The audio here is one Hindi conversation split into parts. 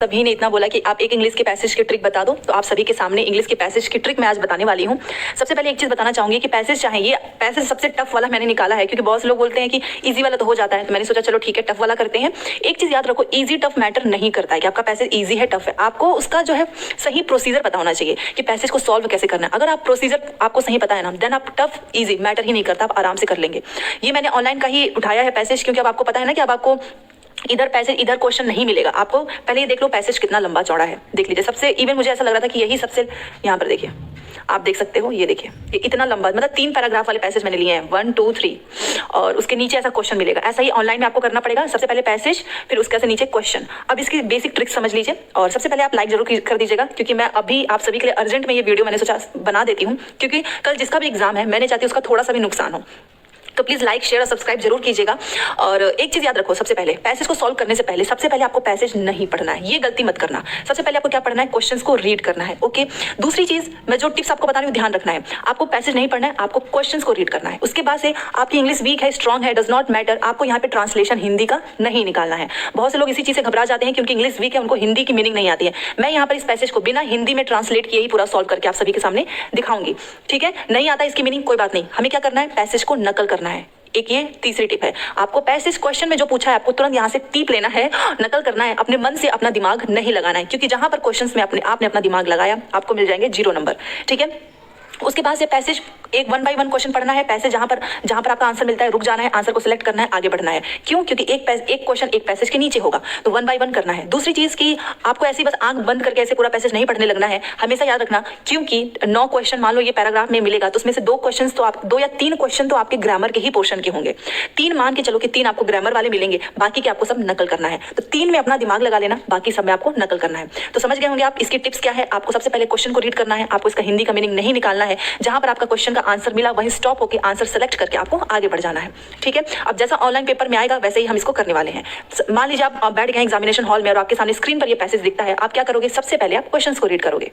सभी ने इतना बोला कि आप एक इंग्लिश के पैसेज की ट्रिक बता दो, तो आप सभी के सामने इंग्लिश के पैसेज की ट्रिक मैं आज बताने वाली हूँ। सबसे पहले एक चीज बताना चाहूंगी कि पैसेज चाहे ये पैसेज सबसे टफ वाला मैंने निकाला है, क्योंकि बहुत से लोग बोलते हैं कि इजी वाला तो हो जाता है, तो मैंने सोचा चलो ठीक है टफ वाला करते हैं। एक चीज याद रखो, इजी टफ मैटर नहीं करता है कि आपका पैसेज ईजी है टफ है, आपको उसका जो है सही प्रोसीजर पता होना चाहिए कि पैसेज को सॉल्व कैसे करना है। अगर आप प्रोसीजर आपको सही पता है ना, देन आप टफ ईजी मैटर ही नहीं करता, आप आराम से कर लेंगे। ये मैंने ऑनलाइन का ही उठाया है पैसेज, क्योंकि अब आपको पता है ना कि अब आपको इधर पैसेज इधर क्वेश्चन नहीं मिलेगा। आपको पहले ये देख लो पैसेज कितना लंबा चौड़ा है, देख लीजिए। सबसे इवन मुझे ऐसा लग रहा था कि यही सबसे, यहाँ पर देखिए आप देख सकते हो, ये देखिए ये इतना लंबा, मतलब 3 पैराग्राफ वाले पैसेज मैंने लिए हैं, 1 2 3, और उसके नीचे ऐसा क्वेश्चन मिलेगा। ऐसा ही ऑनलाइन में आपको करना पड़ेगा, सबसे पहले पैसेज फिर उसके नीचे क्वेश्चन। अब इसकी बेसिक ट्रिक समझ लीजिए, और सबसे पहले आप लाइक जरूर कर दीजिएगा, क्योंकि मैं अभी आप सभी के लिए अर्जेंट में ये वीडियो मैंने सोचा बना देती हूँ, क्योंकि कल जिसका भी एग्जाम है मैंने चाहती हूँ उसका थोड़ा सा भी नुकसान हो। तो प्लीज लाइक शेयर और सब्सक्राइब जरूर कीजिएगा। और एक चीज याद रखो, सबसे पहले पैसेज को सॉल्व करने से पहले सबसे पहले आपको पैसेज नहीं पढ़ना है, ये गलती मत करना। सबसे पहले आपको क्या पढ़ना है, क्वेश्चंस को रीड करना है। ओके, दूसरी चीज मैं जो टिप्स आपको बता रही हूँ ध्यान रखना है, आपको पैसेज नहीं पढ़ना है, आपको क्वेश्चंस को रीड करना है। उसके बाद से आपकी इंग्लिश वीक है स्ट्रॉन्ग है डज नॉट मैटर, आपको यहाँ पे ट्रांसलेशन हिंदी का नहीं निकालना है। बहुत से लोग इसी चीज से घबरा जाते हैं क्योंकि इंग्लिश वीक है, उनको हिंदी की मीनिंग नहीं आती है। मैं यहाँ पर इस पैसेज को बिना हिंदी में ट्रांसलेट किए ही पूरा सॉल्व करके आप सभी के सामने दिखाऊंगी। ठीक है, नहीं आता इसकी मीनिंग कोई बात नहीं, हमें क्या करना है, पैसेज को नकल करना है। एक ये तीसरी टिप है, आपको पैसेज क्वेश्चन में जो पूछा है आपको तुरंत यहाँ से टीप लेना है, नकल करना है, अपने मन से अपना दिमाग नहीं लगाना है, क्योंकि जहां पर क्वेश्चंस में आपने अपना दिमाग लगाया आपको मिल जाएंगे 0 नंबर। ठीक है, उसके बाद से पैसेज एक 1 बाय 1 क्वेश्चन पढ़ना है। पैसेज जहां पर आपका आंसर मिलता है रुक जाना है, आंसर को सिलेक्ट करना है, आगे बढ़ना है। क्यों? क्योंकि एक क्वेश्चन एक पैसेज के नीचे होगा, तो 1 बाय 1 करना है। दूसरी चीज की आपको ऐसी बस आंख बंद करके ऐसे पूरा पैसेज नहीं पढ़ने लगना है, हमेशा याद रखना, क्योंकि 9 क्वेश्चन मान लो ये पैराग्राफ में मिलेगा, तो उसमें से 2 क्वेश्चन तो आप 2 या 3 क्वेश्चन तो आपके ग्रामर के ही पोर्शन के होंगे। 3 मान के चलो कि 3 आपको ग्रामर वाले मिलेंगे, बाकी के आपको सब नकल करना है। तो 3 में अपना दिमाग लगा लेना, बाकी सब में आपको नकल करना है। तो समझ गए होंगे आप इसकी टिप्स क्या है। आपको सबसे पहले क्वेश्चन को रीड करना है, आपको इसका हिंदी का मीनिंग नहीं निकालना है, जहां पर आपका क्वेश्चन का आंसर मिला वहीं स्टॉप होकर आंसर सेलेक्ट करके आपको आगे बढ़ जाना है। ठीक है, अब जैसा ऑनलाइन पेपर में आएगा वैसे ही हम इसको करने वाले हैं। मान लीजिए आप बैठ गए एग्जामिनेशन हॉल में और आपके सामने स्क्रीन पर ये पैसेज दिखता है, आप क्या करोगे, सबसे पहले आप क्वेश्चंस को रीड करोगे।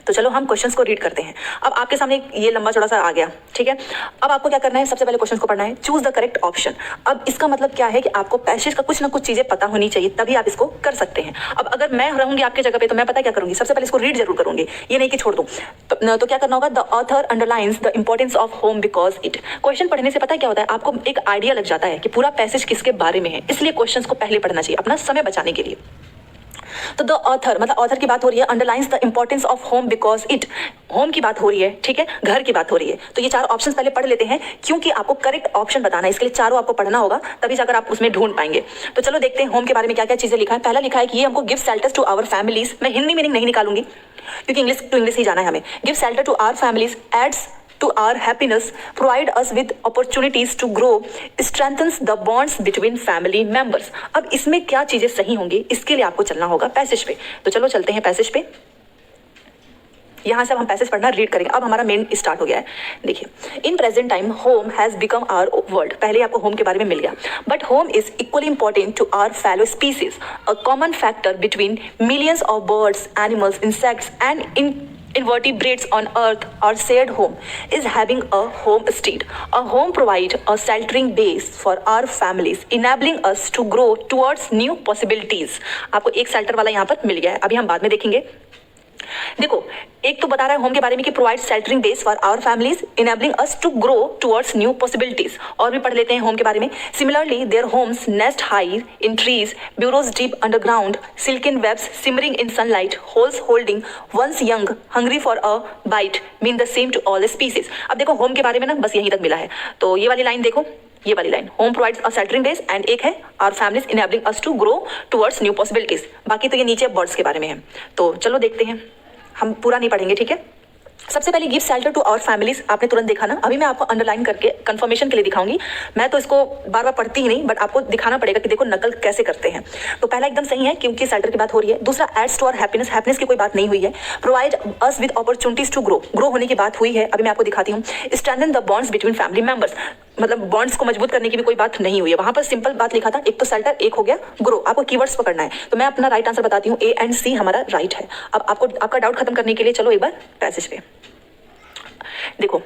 तो चलो हम क्वेश्चंस को रीड करते हैं। अब आपके सामने ये लंबा चौड़ा सा आ गया। ठीक है, अब आपको क्या करना है, सबसे पहले क्वेश्चंस को पढ़ना है, चूज द करेक्ट ऑप्शन। अब इसका मतलब क्या है कि आपको पैसेज का कुछ ना कुछ चीजें पता होनी चाहिए, तभी आप इसको कर सकते हैं। अब अगर मैं रहूंगी आपके जगह पे तो मैं पता क्या करूंगी, सबसे पहले इसको रीड जरूर करूंगी, ये नहीं कि छोड़ दूं। तो क्या करना होगा, the author underlines the importance of home because it. Question पढ़ने से पता क्या होता है, आपको एक आइडिया लग जाता है कि पूरा पैसेज किसके बारे में है, इसलिए क्वेश्चन को पहले पढ़ना चाहिए अपना समय बचाने के लिए। तो द ऑथर मतलब ऑथर की बात हो रही है, underlines the importance of home because it, home की बात हो रही है। ठीक है, घर की बात हो रही है। तो ये 4 ऑप्शंस पहले पढ़ लेते हैं, क्योंकि आपको करेक्ट ऑप्शन बताना है, इसके लिए चारों आपको पढ़ना होगा, तभी जाकर आप उसमें ढूंढ पाएंगे। तो चलो देखते हैं होम के बारे में क्या क्या चीजें लिखा है। पहला लिखा है कि ये हमको give shelter to our families. मैं हिंदी मीनिंग नहीं निकालूंगी क्योंकि इंग्लिश टू इंग्लिश ही जाना है हमें। Give shelter to our families, aids to our happiness, provide us with opportunities to grow, strengthens the bonds between family members। अब इसमें क्या चीजें सही होंगी, इसके लिए आपको चलना होगा पैसेज पे। तो चलो चलते हैं पैसेज पे, यहाँ से हम पैसेज पढ़ना रीड करेंगे। अब हमारा मेन स्टार्ट हो गया है। देखिए, in present time home has become our world. पहले आपको होम के बारे में मिल गया, but home is equally important to our fellow species, a common factor between millions of birds, animals, insects and invertebrates on earth. Our shared home is having a homestead. A home provides a sheltering base for our families, enabling us to grow towards new possibilities। आपको एक शेल्टर वाला यहाँ पर मिल गया है, अभी हम बाद में देखेंगे। देखो, एक तो बता रहा है होम के बारे में कि provide sheltering base for our families, enabling us to grow towards new possibilities. और भी पढ़ लेते हैं होम के बारे में। Similarly their homes nest high in trees, burrows deep underground, silken webs shimmering in sunlight, holes holding one's young, hungry for a bite, mean the same to all species. अब देखो होम के बारे में ना बस यहीं तक मिला है, तो ये वाली लाइन देखो, ये वाली line, home provides a sheltering base, and एक है our families enabling us to grow towards new possibilities. बाकी तो ये नीचे बर्ड्स के बारे में है। तो चलो देखते हैं, हम पूरा नहीं पढ़ेंगे। ठीक है, सबसे पहले give shelter to our families, आपने तुरंत देखा ना। अभी मैं आपको अंडरलाइन करके कंफर्मेशन के लिए दिखाऊंगी। मैं तो इसको बार बार पढ़ती ही नहीं, बट आपको दिखाना पड़ेगा कि देखो नकल कैसे करते हैं। तो पहला एकदम सही है क्योंकि शेल्टर की बात हो रही है। दूसरा, aids to our happiness, happiness की कोई बात नहीं हुई है। Provide us with opportunities to grow होने की बात हुई है, अभी मैं आपको दिखाती हूँ। Strengthen the bonds between family members, मतलब बॉन्ड्स को मजबूत करने की भी कोई बात नहीं हुई है, वहां पर सिंपल बात लिखा था। एक तो शेल्टर, एक हो गया ग्रो। आपको कीवर्ड्स पकड़ना है, तो मैं अपना राइट आंसर बताती हूँ, ए एंड सी हमारा राइट है। अब आपको आपका डाउट खत्म करने के लिए चलो एक बार पैसेज पे देखो।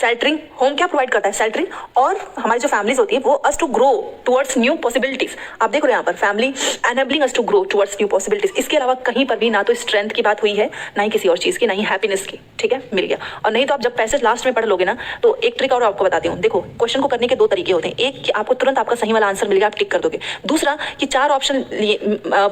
शेल्टरिंग, होम क्या प्रोवाइड करता है? शेल्टरिंग, और हमारी जो फैमिलीज होती है वो us to grow towards new possibilities. आप देख रहे हो यहाँ पर family enabling us to grow towards new possibilities. इसके अलावा कहीं पर भी ना तो स्ट्रेंथ की बात हुई है, ना ही किसी और चीज की, ना ही हैप्पीनेस की। ठीक है, मिल गया। और नहीं तो आप जब पैसेज लास्ट में पढ़ लोगे ना, तो एक ट्रिक और आपको बताती हूँ। देखो, क्वेश्चन को करने के दो तरीके होते हैं। एक कि आपको तुरंत आपका सही वाला आंसर मिल गया, आप टिक कर दोगे। दूसरा कि चार ऑप्शन,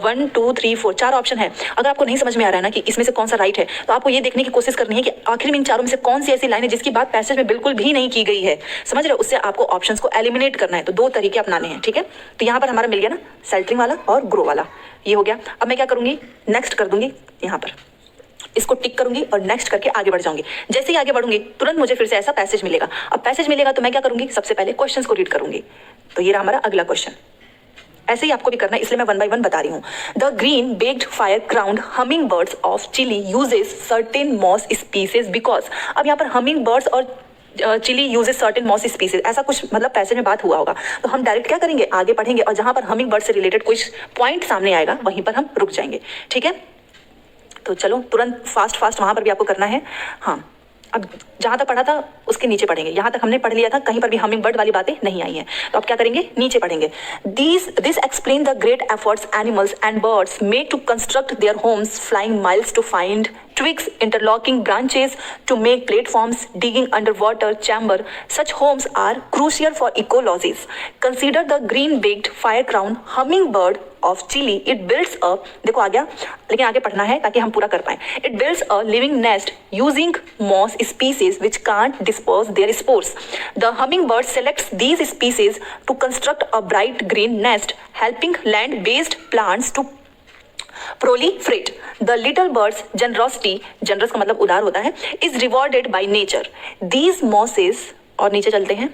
1 2 3 4 चार ऑप्शन है, अगर आपको नहीं समझ में आ रहा है ना कि इसमें से कौन सा राइट है, तो आपको ये देखने की कोशिश करनी है कि आखिर में इन चारों में से कौन सी ऐसी लाइन है जिसकी बात पैसेज में बिल्कुल भी नहीं की गई है। समझ रहे हो? उससे आपको ऑप्शंस को एलिमिनेट करना है। तो दो तरीके अपनाने हैं। ठीक है, तो यहाँ पर हमारा मिल गया ना शेल्टरिंग वाला और ग्रो वाला, ये हो गया। अब मैं क्या करूंगी, नेक्स्ट कर दूंगी, यहाँ पर इसको टिक करूंगी और नेक्स्ट करके आगे बढ़ जाऊंगी। जैसे ही आगे बढ़ूंगी तुरंत मुझे फिर से ऐसा पैसेज मिलेगा। अब पैसेज मिलेगा तो मैं क्या करूंगी, सबसे पहले क्वेश्चंस को रीड करूंगी। तो ये रहा हमारा अगला क्वेश्चन। ऐसे ही आपको भी करना है, इसलिए मैं 1 by 1 बता रही हूँ। The green backed fire crowned humming birds of Chile uses certain moss species because. अब यहाँ पर हमिंग बर्ड्स और Chile uses certain moss species, ऐसा कुछ मतलब पैसेज में बात हुआ होगा। तो हम डायरेक्ट क्या करेंगे, आगे पढ़ेंगे और जहां पर हमिंग बर्ड से रिलेटेड कुछ पॉइंट सामने आएगा वहीं पर हम रुक जाएंगे। ठीक है, तो चलो तुरंत फास्ट वहां पर भी आपको करना है। हाँ, अब जहां तक पढ़ा था उसके नीचे पढ़ेंगे। यहां तक हमने पढ़ लिया था, कहीं पर भी हमिंग बर्ड वाली बातें नहीं आई हैं। तो अब क्या करेंगे, नीचे पढ़ेंगे। This explain the great efforts animals and birds make to construct their homes, flying miles to find twigs, interlocking branches to make platforms, digging underwater chamber. Such homes are crucial for ecologies. Consider the green-beaked fire-crowned hummingbird of Chile. It builds a, देखो आ गया, लेकिन आगे पढ़ना है ताकि हम पूरा कर पाएं। It builds a living nest using moss species which can't disperse their spores. The hummingbird selects these species to construct a bright green nest, helping land-based plants to proliferate. The little bird's generosity, generous का मतलब उदार होता है, is rewarded by nature. These mosses, और नीचे चलते हैं,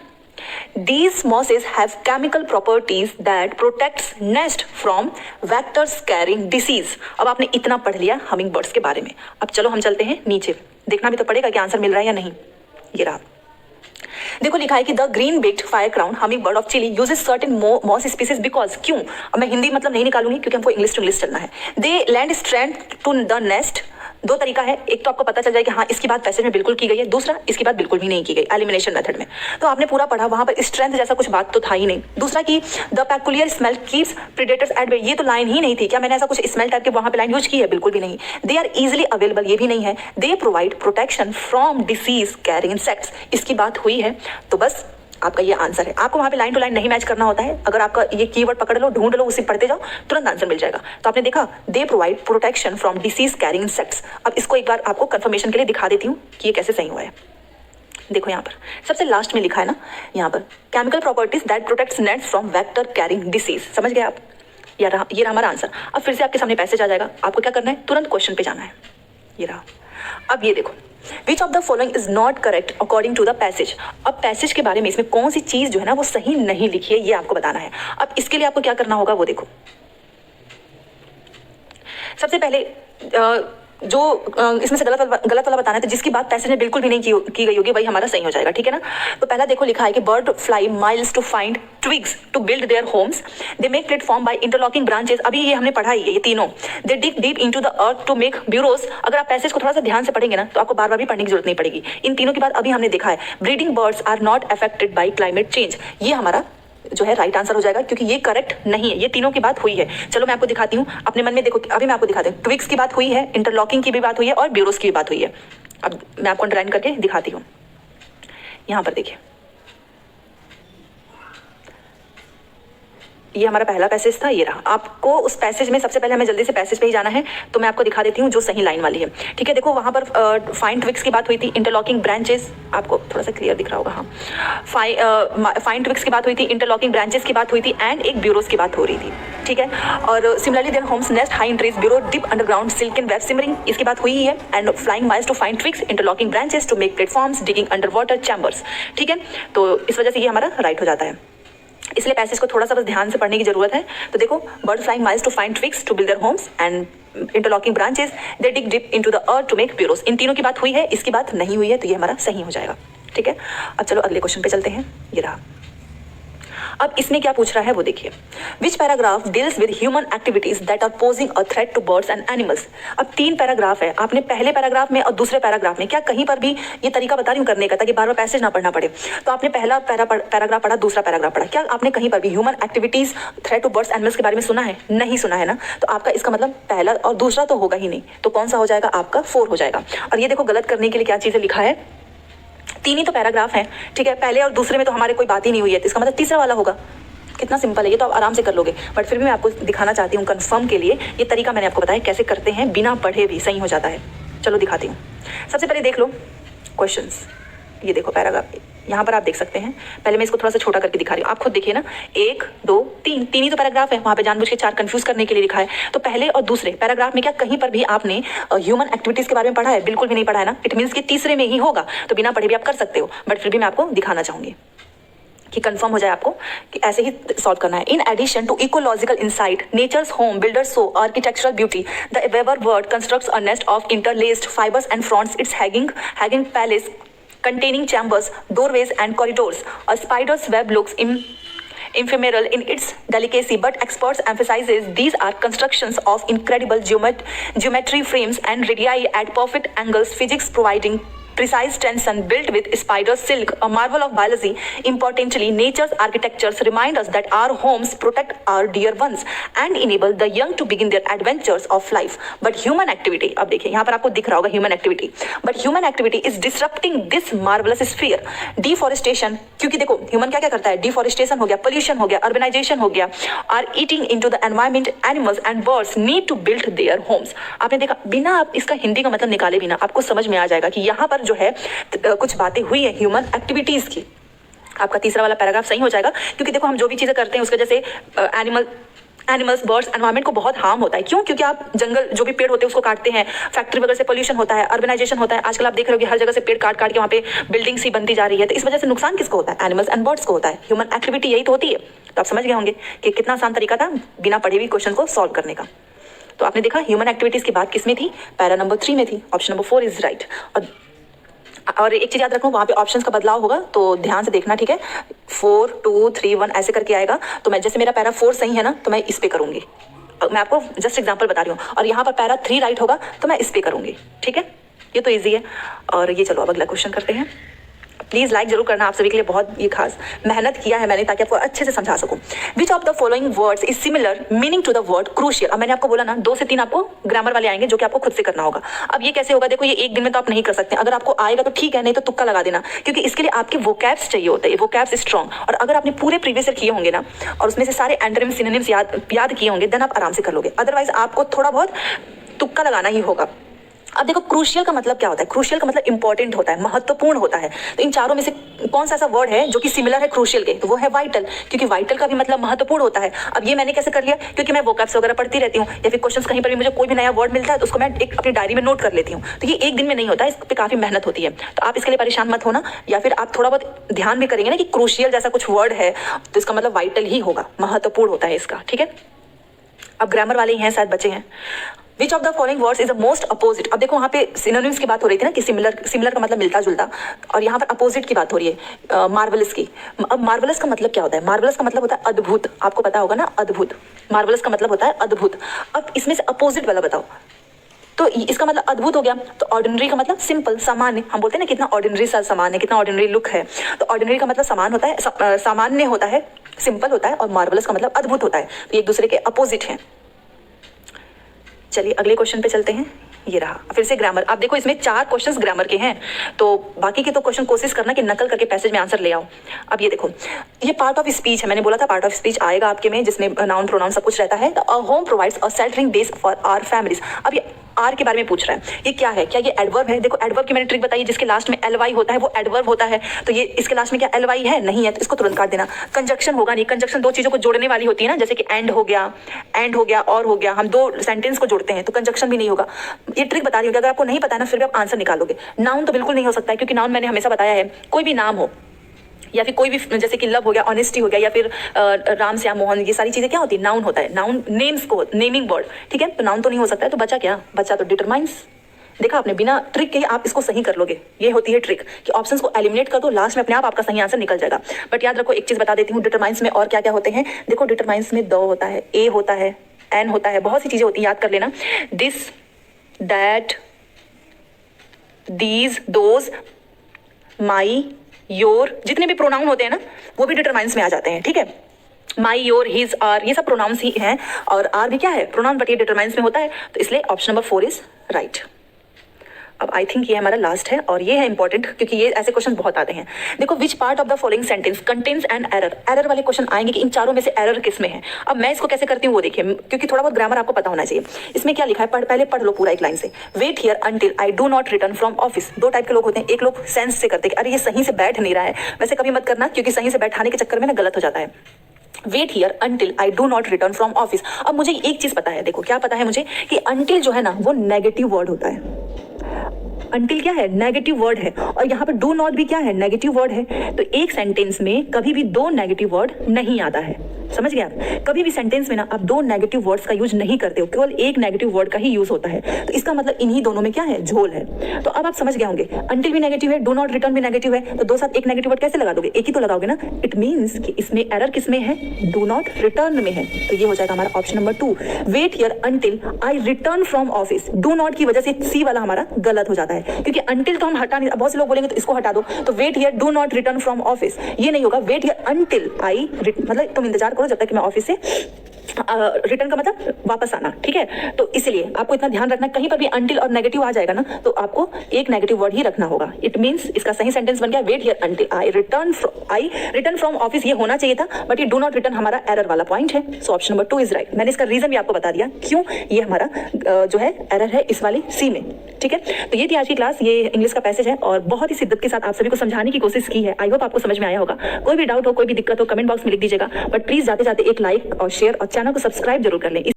these mosses have chemical properties that protects nest from vectors carrying disease. अब आपने इतना पढ़ लिया हमिंग बर्ड्स के बारे में। अब चलो हम चलते हैं नीचे, देखना भी तो पड़ेगा कि आंसर मिल रहा है या नहीं। ये रहा, देखो लिखा है कि the green backed fire crown humming bird of Chile uses certain moss species because. क्यों? अब मैं हिंदी मतलब नहीं निकालूंगी क्योंकि हमको इंग्लिश टू इंग्लिश चलना है। They land strength to the nest. दो तरीका है, एक तो आपको पता चल जाए कि हाँ इसकी बात पैसेज में बिल्कुल की गई है, दूसरा इसकी बात बिल्कुल भी नहीं की गई एलिमिनेशन मेथड में। तो आपने पूरा पढ़ा, वहां पर स्ट्रेंथ जैसा कुछ बात तो था ही नहीं। दूसरा कि the peculiar smell keeps predators at bay, ये तो लाइन ही नहीं थी। क्या मैंने ऐसा कुछ स्मेल टाइप के वहां पे लाइन यूज की है? बिल्कुल भी नहीं। दे आर इजिली अवेलेबल, ये भी नहीं है। They provide protection from disease carrying insects, इसकी बात हुई है। तो बस आपका ये आंसर है। आपको वहां पे लाइन टू लाइन नहीं मैच करना होता है। अगर आपका ये कीवर्ड पकड़ लो, ढूंढ लो, उसे पढ़ते जाओ, तुरंत आंसर मिल जाएगा। तो आपने देखा, they provide protection from disease carrying insects. अब इसको एक बार आपको कंफर्मेशन के लिए दिखा देती हूँ कि ये कैसे सही हुआ है। देखो यहाँ पर सबसे लास्ट में लिखा है ना, यहाँ पर chemical properties that protects nets from vector carrying disease. समझ गए आप? ये रहा हमारा आंसर। अब फिर से आपके सामने पैसेज आ जाएगा, आपको क्या करना है, तुरंत क्वेश्चन पे जाना है। ये रहा। अब ये देखो, which of the following is not correct according to the passage. अब पैसेज के बारे में इसमें कौन सी चीज जो है ना वो सही नहीं लिखी है, ये आपको बताना है। अब इसके लिए आपको क्या करना होगा वो देखो। सबसे पहले जो इसमें से गलत वाला बताना है, तो जिसकी बात पैसेज में बिल्कुल भी नहीं की गई होगी वही हमारा सही हो जाएगा। ठीक है ना? तो पहला देखो लिखा है कि bird fly miles to find twigs to build their homes, they make platform by interlocking branches. अभी ये हमने पढ़ा ही है, ये तीनों। They dig deep into the earth to make burrows. अगर आप पैसेज को थोड़ा सा ध्यान से पढ़ेंगे ना तो आपको बार बार भी पढ़ने की जरूरत नहीं पड़ेगी। इन तीनों के बाद अभी हमने देखा है breeding birds are not affected by climate change. ये हमारा जो है राइट आंसर हो जाएगा, क्योंकि ये करेक्ट नहीं है। ये तीनों की बात हुई है। चलो मैं आपको दिखाती हूँ, अपने मन में देखो। अभी मैं आपको दिखाती हूँ, ट्विग्स की बात हुई है, इंटरलॉकिंग की भी बात हुई है और ब्यूरोस की भी बात हुई है। अब मैं आपको अंडरलाइन करके दिखाती हूँ। यहाँ पर देखिए, ये हमारा पहला पैसेज था, ये रहा। आपको उस पैसेज में सबसे पहले हमें जल्दी से पैसेज पे ही जाना है, तो मैं आपको दिखा देती हूँ जो सही लाइन वाली है। ठीक है, देखो वहां पर फाइंड ट्विग्स की बात हुई थी, इंटरलॉकिंग ब्रांचेस, आपको थोड़ा सा क्लियर दिख रहा होगा। हाँ, फाइंड ट्विग्स की बात हुई थी, इंटरलॉकिंग ब्रांचेस की बात हुई थी एंड एक ब्यूरोज की बात हो रही थी। ठीक है, और similarly their homes nest high in trees, burrow deep underground silken web shimmering, इसकी बात हुई ही है। And flying miles to find twigs, interlocking branches to make platforms, digging underwater chambers. ठीक है, तो इस वजह से ये हमारा राइट हो जाता है। इसलिए पैसेज को थोड़ा सा बस ध्यान से पढ़ने की जरूरत है। तो देखो, bird flying miles to find twigs to build their homes and interlocking branches, they dig deep into the earth to make burrows. इन तीनों की बात हुई है, इसकी बात नहीं हुई है, तो ये हमारा सही हो जाएगा। ठीक है, अब चलो अगले क्वेश्चन पे चलते हैं। ये रहा। अब इसमें क्या पूछ रहा है वो देखिए, which paragraph deals with human activities that are posing a threat to birds and animals. अब 3 पैराग्राफ है, आपने पहले पैराग्राफ में और दूसरे पैराग्राफ में क्या कहीं पर भी ये तरीका बता रही हूँ करने का ताकि बार बार पैसेज ना पढ़ना पड़े। तो आपने पहला पैराग्राफ पढ़ा, दूसरा पैराग्राफ पढ़ा, क्या आपने कहीं पर भी human activities threat to birds animals के बारे में सुना है? नहीं सुना है ना। तो आपका इसका मतलब पहला और दूसरा तो होगा ही नहीं, तो कौन सा हो जाएगा आपका 4 हो जाएगा। और ये देखो गलत करने के लिए क्या चीजें लिखा है, 3 ही तो पैराग्राफ है, ठीक है, पहले और दूसरे में तो हमारे कोई बात ही नहीं हुई है, तो इसका मतलब तीसरा वाला होगा। कितना सिंपल है ये, तो आप आराम से कर लोगे, बट फिर भी मैं आपको दिखाना चाहती हूँ कंफर्म के लिए। ये तरीका मैंने आपको बताया कैसे करते हैं, बिना पढ़े भी सही हो जाता है। चलो दिखाती हूँ। सबसे पहले देख लो क्वेश्चंस, ये देखो पैराग्राफ यहाँ पर आप देख सकते हैं। पहले मैं इसको थोड़ा सा छोटा करके दिखा रही हूँ, आप खुद देखिए ना, 1 2 3 3 ही तो पैराग्राफ है, वहाँ पे जानबूझ के 4 कंफ्यूज करने के लिए लिखा है। तो पहले और दूसरे पैराग्राफ में क्या कहीं पर भी आपने ह्यूमन एक्टिविटीज के बारे में पढ़ा है? बिल्कुल भी नहीं पढ़ा है ना। इट मीन्स कि तीसरे में ही होगा, तो बिना पढ़े भी आप कर सकते हो, बट फिर भी मैं आपको दिखाना चाहूंगी कि कंफर्म हो जाए आपको कि ऐसे ही सॉल्व करना है। In addition to ecological insight, nature's home builders so architectural beauty, the weaver bird constructs a nest of interlaced fibres and fronds its hanging palace containing chambers, doorways and corridors. A spider's web looks ephemeral in its delicacy, but experts emphasizes these are constructions of incredible geometry, frames and radii at perfect angles, physics providing precise tension, built with spider silk, a marvel of biology. Importantly, nature's architectures remind us that our homes protect our dear ones and enable the young to begin their adventures of life. But human activity, अब देखिए यहाँ पर आपको दिख रहा होगा human activity, but human activity is disrupting this marvelous sphere. Deforestation, क्योंकि देखो human क्या क्या करता है, deforestation हो गया, pollution हो गया, urbanization हो गया, are eating into the environment. Animals and birds need to build their homes. आपने देखा, बिना आप इसका हिंदी का मतलब निकाले बिना आपको समझ में आ जाएगा कि यहाँ पर जो है कुछ बातें हुई है ह्यूमन एक्टिविटीज की। आपका तीसरा वाला पैराग्राफ सही हो जाएगा, क्योंकि देखो हम जो भी चीजें करते हैं उसके जैसे एनिमल्स बर्ड्स एनवायरमेंट को बहुत हार्म होता है। क्यों? क्योंकि आप जंगल जो भी पेड़ होते हैं उसको काटते हैं, फैक्ट्री वगैरह से पोल्यूशन होता है, अर्बनाइजेशन होता है। आजकल आप देख रहे हो कि हर जगह से पेड़ काट काट के वहाँ पे बिल्डिंग्स ही बनती जा रही है, तो इस वजह से नुकसान किसको होता है? एनिमल्स एंड बर्ड्स को होता है। ह्यूमन एक्टिविटी यही तो होती है। तो आप समझ गए होंगे कि कितना आसान तरीका था बिना पढ़े हुए क्वेश्चन को सॉल्व करने का। तो आपने देखा ह्यूमन एक्टिविटीज की बात किस में थी? पैरा नंबर 3 में थी। Option number 4 is right. और एक चीज याद रखो, वहाँ पे ऑप्शंस का बदलाव होगा तो ध्यान से देखना, ठीक है। 4 2 3 1 ऐसे करके आएगा, तो मैं जैसे मेरा पैरा 4 सही है ना, तो मैं इस पे करूंगी। मैं आपको जस्ट एग्जांपल बता रही हूँ। और यहाँ पर पैरा 3 राइट होगा तो मैं इस पे करूंगी, ठीक है। ये तो ईजी है। और ये चलो अब अगला क्वेश्चन करते हैं। प्लीज लाइक जरूर करना, आप सभी के लिए बहुत ये खास मेहनत किया है मैंने ताकि आपको अच्छे से समझा सकूं। Which of the following words is similar meaning to the word crucial. अब मैंने आपको बोला ना 2 से 3 आपको ग्रामर वाले आएंगे जो कि आपको खुद से करना होगा। अब ये कैसे होगा? देखो ये एक दिन में तो आप नहीं कर सकते, अगर आपको आएगा तो ठीक है, नहीं तो तुक्का लगा देना, क्योंकि इसके लिए आपके वोकैब्स चाहिए होते हैं, वोकैब्स स्ट्रॉन्ग। और अगर आपने पूरे प्रीवियस ईयर किए होंगे ना और उसमें से सारे एंटोनिम सिनोनिम्स याद किए होंगे, देन आप आराम से कर लोगे। अदरवाइज आपको थोड़ा बहुत तुक्का लगाना ही होगा। अब देखो क्रूशियल का मतलब क्या होता है? क्रूशियल का मतलब इंपॉर्टेंट होता है, महत्वपूर्ण होता है। तो इन चारों में से कौन सा ऐसा वर्ड है जो कि सिमिलर है क्रूशियल के? तो वो है वाइटल, क्योंकि वाइटल का भी मतलब महत्वपूर्ण होता है। अब ये मैंने कैसे कर लिया? क्योंकि मैं वोकैब्स वगैरह पढ़ती रहती हूँ, या फिर क्वेश्चंस कहीं पर भी मुझे कोई भी नया वर्ड मिलता है तो उसको मैं एक अपनी डायरी में नोट कर लेती हूँ। तो ये एक दिन में नहीं होता है, इस पर काफी मेहनत होती है। तो आप इसके लिए परेशान मत होना, या फिर आप थोड़ा बहुत ध्यान भी करेंगे ना कि क्रूशियल जैसा कुछ वर्ड है तो इसका मतलब वाइटल ही होगा, महत्वपूर्ण होता है इसका, ठीक है। अब ग्रामर वाले ही हैं, शायद बचे हैं। Which of the following words is the most opposite? अब देखो वहाँ पे सिनोनिम्स की बात हो रही थी ना कि सिमिलर का मतलब मिलता जुलता, और यहाँ पर अपोजिट की बात हो रही है मार्वलस की। अब मार्वलस का मतलब क्या होता है? मार्वलस का मतलब होता है अद्भुत, आपको पता होगा ना, अद्भुत। मार्वलस का मतलब होता है अद्भुत। अब इसमें से अपोजिट वाला बताओ। तो इसका मतलब अद्भुत हो गया, तो ऑर्डिनरी का मतलब सिंपल, सामान्य। हम बोलते हैं ना कितना ऑर्डिनरी सा सामान है, कितना ऑर्डिनरी लुक है। तो ऑर्डिनरी का मतलब समान होता है, सामान्य होता है, सिंपल होता है, और मार्वलस का मतलब अद्भुत होता है। तो एक दूसरे के अपोजिट हैं। चलिए अगले क्वेश्चन पे चलते हैं। ये रहा फिर से ग्रामर। आप देखो इसमें 4 क्वेश्चंस ग्रामर के हैं, तो बाकी के तो क्वेश्चन कोशिश करना कि नकल करके पैसेज में आंसर ले आओ। अब ये देखो, ये पार्ट ऑफ स्पीच है। मैंने बोला था पार्ट ऑफ स्पीच आएगा आपके में, जिसमें नाउन प्रोनाउन सब कुछ रहता है। A home provides a sheltering base for our families. अब ये आर के बारे में पूछ रहा है, ये क्या है? क्या ये एडवर्ब है? देखो एडवर्ब की मैंने ट्रिक बताई, जिसके लास्ट में एल वाई होता है वो एडवर्ब होता है। तो ये इसके लास्ट में क्या एल वाई है? नहीं है, तो इसको तुरंत काट देना। कंजक्शन होगा नहीं, कंजक्शन 2 चीजों को जोड़ने वाली होती है ना, जैसे कि एंड हो गया और हो गया, हम 2 सेंटेंस को जोड़ते हैं, तो कंजक्शन भी नहीं होगा। ये ट्रिक बता रही हूँ, अगर आपको नहीं पता है ना फिर भी आप आंसर निकालोगे। नाउन तो बिल्कुल नहीं हो सकता है, क्योंकि नाउन मैंने हमेशा बताया है, कोई भी नाम हो या फिर कोई भी, जैसे कि लव हो गया, ऑनेस्टी हो गया, या फिर राम श्याम मोहन, ये सारी चीजें क्या होती है? नाउन होता है। नाउन नेम्स को, नेमिंग वर्ड, ठीक है। तो नाउन तो नहीं हो सकता है, तो बचा क्या? बचा तो डिटरमाइंस, देखा आपने, बिना ट्रिक के ही आप इसको सही कर लोगे। ये होती है ट्रिक कि ऑप्शंस को एलिमिनेट कर दो, लास्ट में अपने आप आपका सही आंसर निकल जाएगा। बट याद रखो, एक चीज बता देती हूँ, डिटरमाइंस में और क्या क्या होते हैं। देखो डिटरमाइंस में द होता है, ए होता है, एन होता है, बहुत सी चीजें होती हैं, याद कर लेना। This, that, these, those, my, your, जितने भी प्रोनाउन होते हैं ना वो भी डिटरमाइंस में आ जाते हैं, ठीक है। माई, योर, हिज, आर, ये सब प्रोनाउंस ही हैं, और आर भी क्या है, प्रोनाउन, बट ये डिटरमाइंस में होता है। तो इसलिए ऑप्शन नंबर 4 इज राइट। अब आई थिंक ये हमारा लास्ट है, और ये है इंपॉर्टेंट क्योंकि ये ऐसे क्वेश्चन बहुत आते हैं। देखो, which part of the following sentence contains an error. Error वाले क्वेश्चन आएंगे कि इन चारों में से एरर किस में है। अब मैं इसको कैसे करती हूँ वो देखिए, क्योंकि थोड़ा बहुत ग्रामर आपको पता होना चाहिए। इसमें क्या लिखा है, पहले पढ़ लो पूरा एक लाइन से। Wait here until I do not return from office. दो टाइप के लोग होते हैं, एक लोग सेंस से करते हैं कि अरे ये सही से बैठ नहीं रहा है, वैसे कभी मत करना क्योंकि सही से बैठाने के चक्कर में ना गलत हो जाता है। Wait here until I do not return from office. अब मुझे एक चीज पता है, देखो क्या पता है मुझे, कि अंटिल जो है ना वो नेगेटिव वर्ड होता है। अंटिल क्या है, नेगेटिव वर्ड है, और यहाँ पर डू नॉट भी क्या है, नेगेटिव वर्ड है। तो एक सेंटेंस में कभी भी दो नेगेटिव वर्ड नहीं आता है, समझ गए आप। कभी भी सेंटेंस में ना आप दो नेगेटिव वर्ड्स का यूज नहीं करते हो, केवल एक नेगेटिव वर्ड का ही यूज होता है। तो इसका मतलब इन्हीं दोनों में क्या है, झोल है। तो अब आप समझ गए होंगे, अंटिल भी नेगेटिव है, डू नॉट रिटर्न भी नेगेटिव है, तो दो साथ एक नेगेटिव वर्ड कैसे लगा दोगे, एक ही तो लगाओगे ना। इट मीन्स कि इसमें एरर किसमें है, डू नॉट रिटर्न में है। तो ये हो जाएगा हमारा option number 2। Wait here until I return from office. Do not की वजह से सी वाला हमारा गलत हो जाता है, क्योंकि अंटिल तो हम हटा नहीं, बहुत से लोग बोलेंगे तो इसको हटा दो। तो wait here do not return from office ये नहीं होगा, वेट हियर अंटिल आई, मतलब तुम इंतजार करो जब तक कि मैं ऑफिस से रिटर्न का मतलब वापस आना, ठीक है। तो इसलिए आपको इतना ध्यान रखना, कहीं पर भी अंटिल और नेगेटिव आ जाएगा ना तो आपको एक नेगेटिव वर्ड ही रखना होगा। इट मींस इसका सही सेंटेंस बन गया, wait here until I return from office. ये होना चाहिए था, बट ये डू नॉट रिटर्न हमारा एरर वाला पॉइंट है। So option number 2 is right. मैंने इसका रीजन भी आपको बता दिया क्यों ये हमारा जो है एरर है इस वाली सी में, ठीक है। तो ये थी आज की क्लास, ये इंग्लिश का पैसेज है और बहुत ही शिद्दत के साथ आप सभी को समझाने की कोशिश की है। आई होप आपको समझ में आया होगा। कोई भी डाउट हो, कोई भी दिक्कत हो, कमेंट बॉक्स में लिख दीजिएगा। बट प्लीज जाते जाते एक लाइक और शेयर और चैनल को सब्सक्राइब जरूर कर लें।